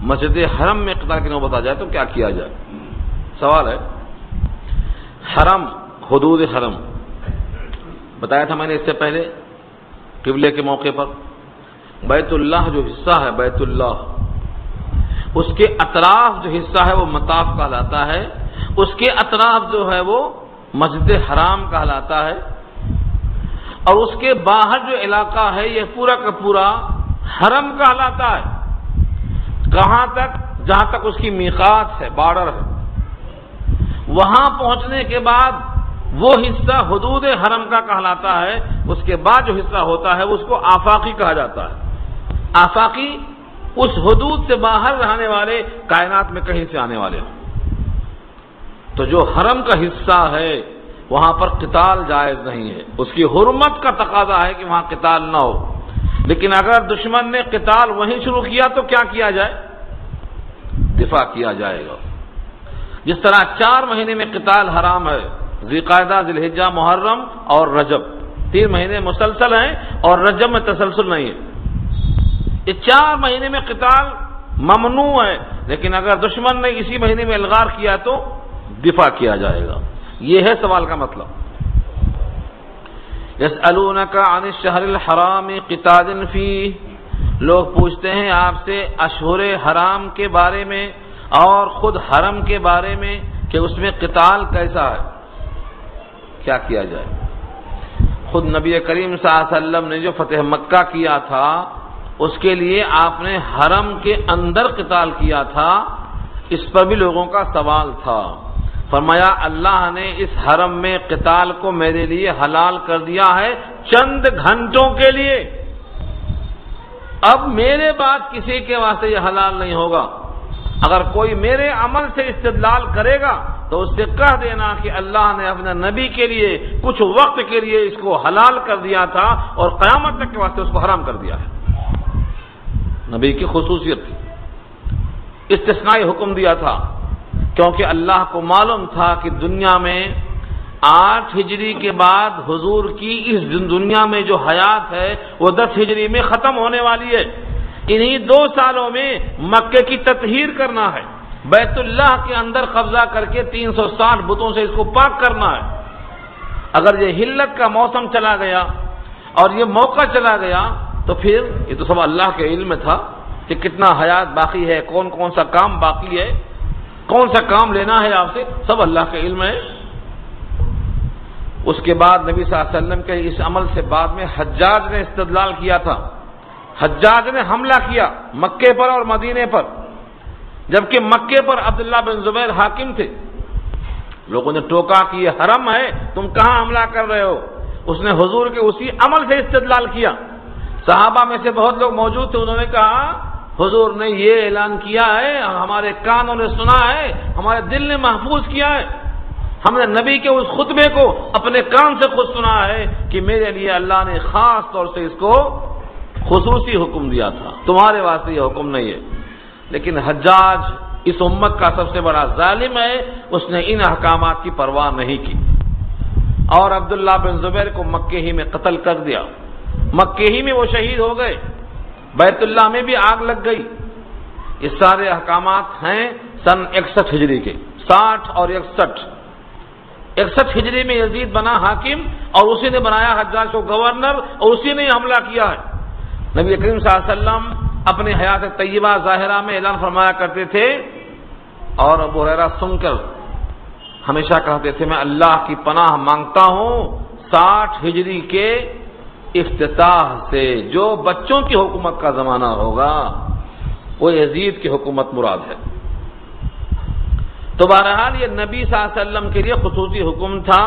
مسجد حرم میں قتال کی نوبت آ جائے تو کیا کیا جائے؟ سوال ہے۔ حرم، حدود حرم بتایا تھا میں نے اس سے پہلے قبلے کے موقع پر، بیت اللہ جو حصہ ہے، بیت اللہ اس کے اطراف جو حصہ ہے وہ مطاف کہلاتا ہے، اس کے اطراف جو ہے وہ مسجد حرام کہلاتا ہے، اور اس کے باہر جو علاقہ ہے یہ پورا کا پورا حرم کہلاتا ہے۔ کہاں تک؟ جہاں تک اس کی میقات ہے، بارڈر ہے، وہاں پہنچنے کے بعد وہ حصہ حدود حرم کا کہلاتا ہے۔ اس کے بعد جو حصہ ہوتا ہے اس کو آفاقی کہا جاتا ہے۔ آفاقی اس حدود سے باہر رہنے والے، کائنات میں کہیں سے آنے والے ہوں۔ تو جو حرم کا حصہ ہے وہاں پر قتال جائز نہیں ہے، اس کی حرمت کا تقاضا ہے کہ وہاں قتال نہ ہو۔ لیکن اگر دشمن نے قتال وہیں شروع کیا تو کیا کیا جائے؟ دفاع کیا جائے گا۔ جس طرح 4 مہینے میں قتال حرام ہے، ذی القعدہ، ذی الحجہ، محرم اور رجب، 3 مہینے مسلسل ہیں اور رجب میں تسلسل نہیں ہے۔ یہ 4 مہینے میں قتال ممنوع ہے، لیکن اگر دشمن نے اسی مہینے میں الغار کیا تو دفاع کیا جائے گا۔ یہ ہے سوال کا مطلب۔ یسألونک عن الشہر الحرام قتال فیہ، لوگ پوچھتے ہیں آپ سے اشہر حرام کے بارے میں اور خود حرم کے بارے میں کہ اس میں قتال کیسا ہے، کیا کیا جائے۔ خود نبی کریم صلی اللہ علیہ وسلم نے جو فتح مکہ کیا تھا اس کے لیے آپ نے حرم کے اندر قتال کیا تھا، اس پر بھی لوگوں کا سوال تھا۔ فرمایا اللہ نے اس حرم میں قتال کو میرے لیے حلال کر دیا ہے چند گھنٹوں کے لیے، اب میرے بعد کسی کے واسطے یہ حلال نہیں ہوگا۔ اگر کوئی میرے عمل سے استدلال کرے گا تو اس سے کہہ دینا کہ اللہ نے اپنے نبی کے لیے کچھ وقت کے لیے اس کو حلال کر دیا تھا اور قیامت تک کے واسطے اس کو حرام کر دیا ہے۔ نبی کی خصوصیت تھی، استثنائی حکم دیا تھا، کیونکہ اللہ کو معلوم تھا کہ دنیا میں 8 ہجری کے بعد حضور کی اس دنیا میں جو حیات ہے وہ 10 ہجری میں ختم ہونے والی ہے۔ انہی 2 سالوں میں مکے کی تطہیر کرنا ہے، بیت اللہ کے اندر قبضہ کر کے 360 بتوں سے اس کو پاک کرنا ہے۔ اگر یہ حلت کا موسم چلا گیا اور یہ موقع چلا گیا تو پھر یہ تو سب اللہ کے علم میں تھا کہ کتنا حیات باقی ہے، کون کون سا کام باقی ہے، کون سا کام لینا ہے آپ سے، سب اللہ کے علم ہے۔ اس کے بعد نبی صلی اللہ علیہ وسلم کے اس عمل سے بعد میں حجاج نے استدلال کیا تھا، حجاج نے حملہ کیا مکے پر اور مدینے پر، جبکہ مکے پر عبداللہ بن زبیر حاکم تھے۔ لوگوں نے ٹوکا کہ یہ حرم ہے، تم کہاں حملہ کر رہے ہو؟ اس نے حضور کے اسی عمل سے استدلال کیا۔ صحابہ میں سے بہت لوگ موجود تھے، انہوں نے کہا حضور نے یہ اعلان کیا ہے، ہمارے کانوں نے سنا ہے، ہمارے دل نے محفوظ کیا ہے، ہم نے نبی کے اس خطبے کو اپنے کان سے خود سنا ہے کہ میرے لیے اللہ نے خاص طور سے اس کو خصوصی حکم دیا تھا، تمہارے واسطے یہ حکم نہیں ہے۔ لیکن حجاج اس امت کا سب سے بڑا ظالم ہے، اس نے ان احکامات کی پرواہ نہیں کی اور عبداللہ بن زبیر کو مکے ہی میں قتل کر دیا، مکے ہی میں وہ شہید ہو گئے، بیت اللہ میں بھی آگ لگ گئی۔ یہ سارے احکامات ہیں سن 61 ہجری کے، 60 اور 61۔ 61 ہجری میں یزید بنا حاکم اور اسی نے بنایا حجاج کو گورنر اور اسی نے حملہ کیا ہے۔ نبی کریم صلی اللہ علیہ وسلم اپنی حیات طیبہ ظاہرہ میں اعلان فرمایا کرتے تھے اور ابو ہریرہ سن کر ہمیشہ کہتے تھے میں اللہ کی پناہ مانگتا ہوں 60 ہجری کے افتتاح سے، جو بچوں کی حکومت کا زمانہ ہوگا وہ یزید کی حکومت مراد ہے۔ تو بہرحال یہ نبی صلی اللہ علیہ وسلم کے لیے خصوصی حکم تھا،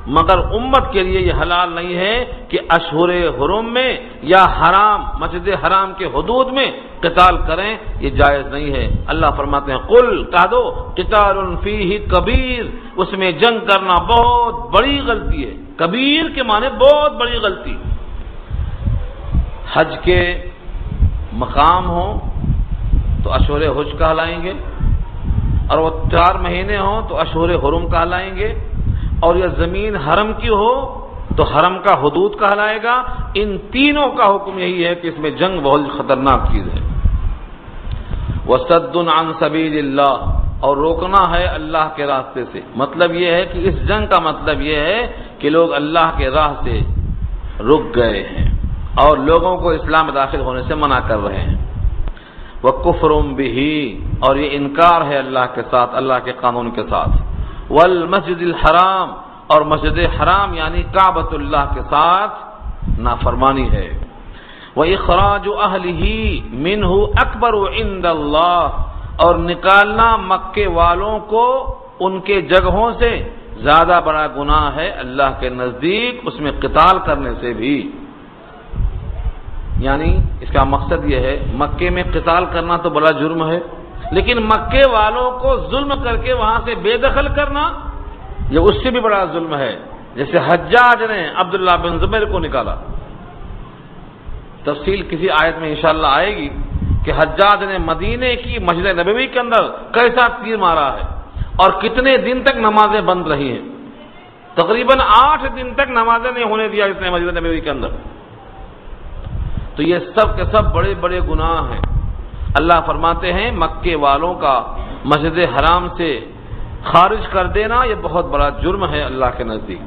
مگر امت کے لیے یہ حلال نہیں ہے کہ اشہر حرم میں یا حرام مسجد حرام کے حدود میں قتال کریں، یہ جائز نہیں ہے۔ اللہ فرماتے ہیں قل کہہ دو قتال فیہ کبیر، اس میں جنگ کرنا بہت بڑی غلطی ہے، کبیر کے معنی بہت بڑی غلطی۔ حج کے مقام ہوں تو اشہر حج کہلائیں گے، اور وہ 4 مہینے ہوں تو اشہر حرم کہلائیں گے، اور یہ زمین حرم کی ہو تو حرم کا حدود کہلائے گا۔ ان تینوں کا حکم یہی ہے کہ اس میں جنگ بہت خطرناک چیز ہے۔ وَصَدٌّ عَن سَبِيلِ اللَّهِ، اور روکنا ہے اللہ کے راستے سے۔ مطلب یہ ہے کہ اس جنگ کا مطلب یہ ہے کہ لوگ اللہ کے راہ سے رک گئے ہیں اور لوگوں کو اسلام میں داخل ہونے سے منع کر رہے ہیں۔ وَكُفْرٌ بِهِ، اور یہ انکار ہے اللہ کے ساتھ، اللہ کے قانون کے ساتھ۔ وَالْمَسْجِدِ الْحَرَامِ، اور مسجد حرام یعنی کعبۃ اللہ کے ساتھ نافرمانی ہے۔ وَإِخْرَاجُ أَهْلِهِ مِنْهُ أَكْبَرُ عِندَ اللَّهِ، اور نکالنا مکے والوں کو ان کے جگہوں سے زیادہ بڑا گناہ ہے اللہ کے نزدیک، اس میں قتال کرنے سے بھی۔ یعنی اس کا مقصد یہ ہے مکے میں قتال کرنا تو بڑا جرم ہے، لیکن مکے والوں کو ظلم کر کے وہاں سے بے دخل کرنا یہ اس سے بھی بڑا ظلم ہے۔ جیسے حجاج نے عبداللہ بن زبیر کو نکالا، تفصیل کسی آیت میں انشاءاللہ آئے گی کہ حجاج نے مدینے کی مسجد نبوی کے اندر کیسا تیر مارا ہے اور کتنے دن تک نمازیں بند رہی ہیں، تقریباً 8 دن تک نمازیں نہیں ہونے دیا اس نے مسجد نبوی کے اندر۔ تو یہ سب کے سب بڑے بڑے گناہ ہیں۔ اللہ فرماتے ہیں مکے والوں کا مسجد حرام سے خارج کر دینا یہ بہت بڑا جرم ہے اللہ کے نزدیک،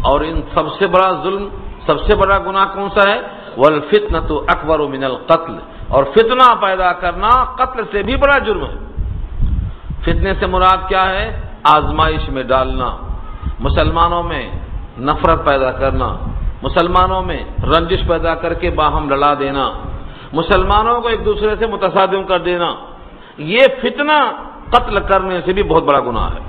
اور ان سب سے بڑا ظلم، سب سے بڑا گناہ کون سا ہے؟ والفتنۃ اکبر من القتل، اور فتنہ پیدا کرنا قتل سے بھی بڑا جرم ہے۔ فتنے سے مراد کیا ہے؟ آزمائش میں ڈالنا، مسلمانوں میں نفرت پیدا کرنا، مسلمانوں میں رنجش پیدا کر کے باہم لڑا دینا، مسلمانوں کو ایک دوسرے سے متصادم کر دینا، یہ فتنہ قتل کرنے سے بھی بہت بڑا گناہ ہے۔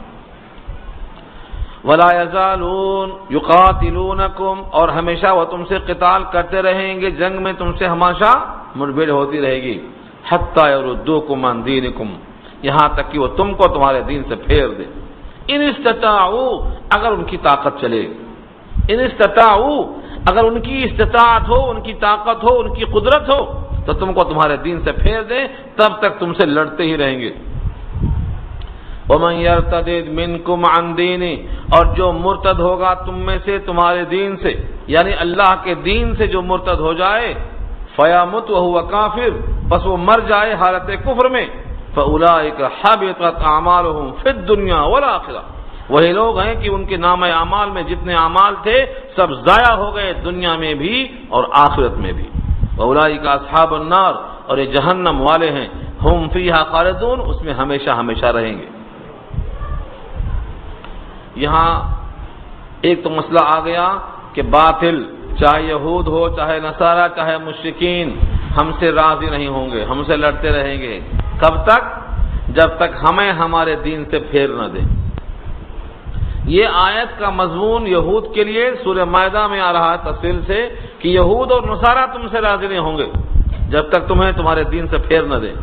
وَلَا يَزَالُونَ يُقَاتِلُونَكُمْ، اور ہمیشہ وہ تم سے قتال کرتے رہیں گے، جنگ میں تم سے ہمیشہ مڑبھڑ ہوتی رہے گی، حَتَّى يَرُدُّوكُمْ عَنْ دِينِكُمْ، یہاں تک کہ وہ تم کو تمہارے دین سے پھیر دے۔ ان استطاعوا، اگر ان کی طاقت چلے، ان استطاعوا، اگر ان کی استطاعت ہو، ان کی طاقت ہو، ان کی قدرت ہو تو تم کو تمہارے دین سے پھیر دیں، تب تک تم سے لڑتے ہی رہیں گے۔ وَمَنْ يَرْتَدِدْ مِنْكُمْ عَنْ دِينِهِ، اور جو مرتد ہوگا تم میں سے تمہارے دین سے، یعنی اللہ کے دین سے جو مرتد ہو جائے، فَيَمُتْ وَهُوَ كَافِرٌ، بس وہ مر جائے حالت کفر میں، فَأُولَٰئِكَ حَبِطَتْ أَعْمَالُهُمْ فِي الدُّنْيَا وَالْآخِرَةِ، وہی لوگ ہیں کہ ان کے نام اعمال میں جتنے اعمال تھے سب ضائع ہو گئے، دنیا میں بھی اور آخرت میں بھی۔ وَأُولَٰئِكَ أَصْحَابُ النَّارِ، اور یہ جہنم والے ہیں، ہم فیہا خالدون، اس میں ہمیشہ ہمیشہ رہیں گے۔ یہاں ایک تو مسئلہ آ گیا کہ باطل، چاہے یہود ہو، چاہے نصارہ، چاہے مشرکین، ہم سے راضی نہیں ہوں گے، ہم سے لڑتے رہیں گے، کب تک؟ جب تک ہمیں ہمارے دین سے پھیر نہ دیں۔ یہ آیت کا مضمون یہود کے لیے سورہ مائدہ میں آ رہا ہے تفصیل سے کہ یہود اور نصارہ تم سے راضی نہیں ہوں گے جب تک تمہیں تمہارے دین سے پھیر نہ دیں۔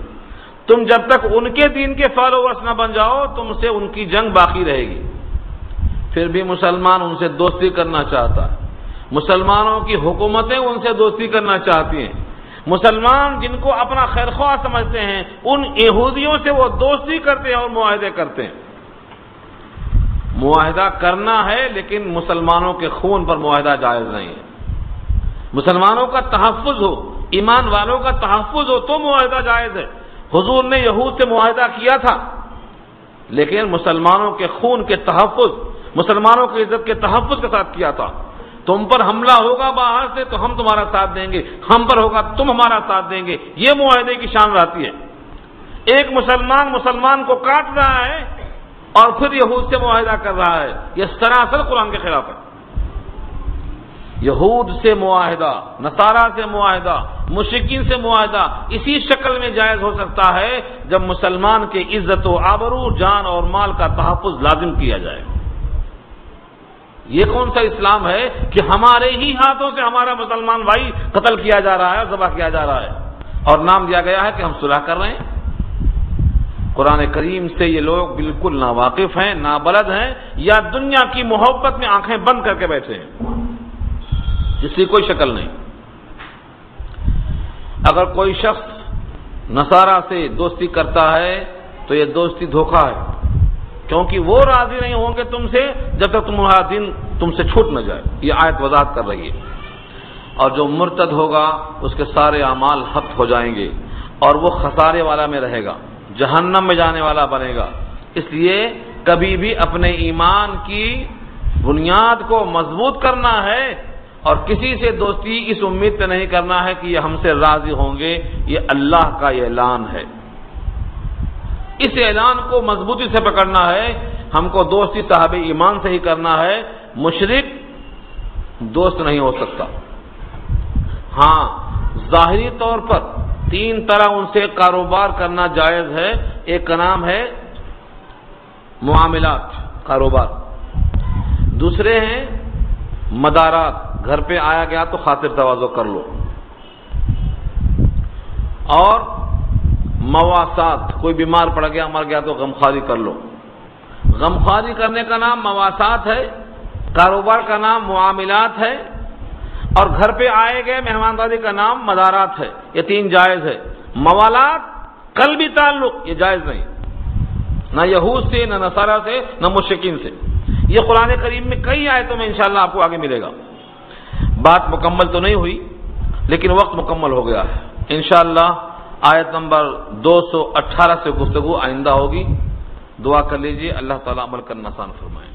تم جب تک ان کے دین کے فالوورز نہ بن جاؤ، تم سے ان کی جنگ باقی رہے گی۔ پھر بھی مسلمان ان سے دوستی کرنا چاہتا ہے، مسلمانوں کی حکومتیں ان سے دوستی کرنا چاہتی ہیں، مسلمان جن کو اپنا خیرخواہ سمجھتے ہیں ان یہودیوں سے وہ دوستی کرتے ہیں اور معاہدے کرتے ہیں۔ معاہدہ کرنا ہے لیکن مسلمانوں کے خون پر معاہدہ جائز نہیں ہے۔ مسلمانوں کا تحفظ ہو، ایمان والوں کا تحفظ ہو تو معاہدہ جائز ہے۔ حضور نے یہود سے معاہدہ کیا تھا لیکن مسلمانوں کے خون کے تحفظ، مسلمانوں کی عزت کے تحفظ کے ساتھ کیا تھا۔ تم پر حملہ ہوگا باہر سے تو ہم تمہارا ساتھ دیں گے، ہم پر ہوگا تم ہمارا ساتھ دیں گے، یہ معاہدے کی شان رہتی ہے۔ ایک مسلمان کو کاٹ رہا ہے اور پھر یہود سے معاہدہ کر رہا ہے، یہ سراسر قرآن کے خلاف ہے۔ یہود سے معاہدہ، نصارہ سے معاہدہ، مشرکین سے معاہدہ اسی شکل میں جائز ہو سکتا ہے جب مسلمان کے عزت و آبرو، جان اور مال کا تحفظ لازم کیا جائے۔ یہ کون سا اسلام ہے کہ ہمارے ہی ہاتھوں سے ہمارا مسلمان بھائی قتل کیا جا رہا ہے، ذبح کیا جا رہا ہے اور نام دیا گیا ہے کہ ہم صلح کر رہے ہیں؟ قرآن کریم سے یہ لوگ بالکل ناواقف ہیں، نابلد ہیں، یا دنیا کی محبت میں آنکھیں بند کر کے بیٹھے ہیں، جس کی کوئی شکل نہیں۔ اگر کوئی شخص نصارہ سے دوستی کرتا ہے تو یہ دوستی دھوکہ ہے، کیونکہ وہ راضی نہیں ہوں گے تم سے جب تک تمہارا دین تم سے چھوٹ نہ جائے، یہ آیت وضاحت کر رہی ہے۔ اور جو مرتد ہوگا اس کے سارے اعمال ختم ہو جائیں گے اور وہ خسارے والا میں رہے گا، جہنم میں جانے والا بنے گا۔ اس لیے کبھی بھی اپنے ایمان کی بنیاد کو مضبوط کرنا ہے اور کسی سے دوستی اس امید پہ نہیں کرنا ہے کہ یہ ہم سے راضی ہوں گے، یہ اللہ کا اعلان ہے۔ اس اعلان کو مضبوطی سے پکڑنا ہے، ہم کو دوستی صاحب ایمان سے ہی کرنا ہے، مشرک دوست نہیں ہو سکتا۔ ہاں، ظاہری طور پر 3 طرح ان سے کاروبار کرنا جائز ہے۔ ایک کا نام ہے معاملات، کاروبار، دوسرے ہیں مدارات، گھر پہ آیا گیا تو خاطر تواضع کر لو، اور مواسات، کوئی بیمار پڑ گیا مر گیا تو غمخواری کر لو۔ غمخواری کرنے کا نام مواسات ہے، کاروبار کا نام معاملات ہے، اور گھر پہ آئے گئے مہمانداری کا نام مزارات ہے. یہ تین جائز ہے. موالات، قلبی تعلق، یہ جائز نہیں، نہ یہود سے، نہ نصارہ سے، نہ مشرکین سے. یہ قرآن کریم میں کئی آیتوں میں انشاءاللہ آپ کو آگے ملے گا. بات مکمل تو نہیں ہوئی لیکن وقت مکمل ہو گیا ہے. انشاءاللہ آیت نمبر 218 سے گفتگو آئندہ ہوگی. دعا کر لیجئے اللہ تعالیٰ عمل کرنا آسان فرمائے.